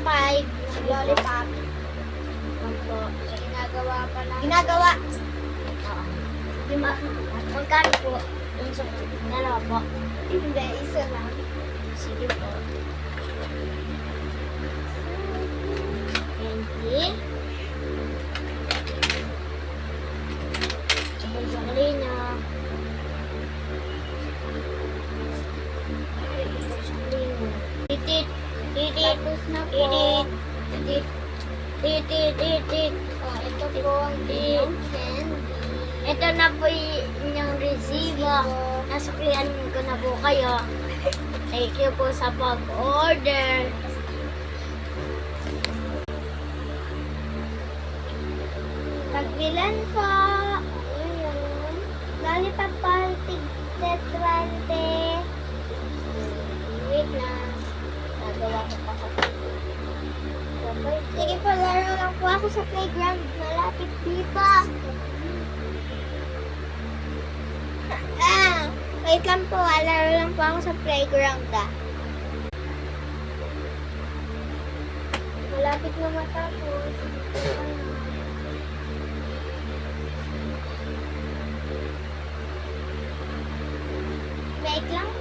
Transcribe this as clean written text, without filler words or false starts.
5. Lollipop. Opo. Ginagawa pa lang. Ginagawa. Oo. Di ba? Magkano po? Yung sa dalawa po. Hindi, isa lang. Sige po. 20. Tapos sa kalina. Titit. Titit. Tapos na po. Titit. Titit. Titit. Titit. Oh, ito po ang inyong candy. Ito na po yung resibo. Nasuklian ko na po kayo. Thank you po sa pag-order. Pagbilan po. Ayun. Lollipop party. 20. Wait lang. Nagawa ko pa sa sige po, laro lang po ako sa playground. Malapit dito. Wait lang po. Laro lang po ako sa playground. Malapit na matapos. Wait lang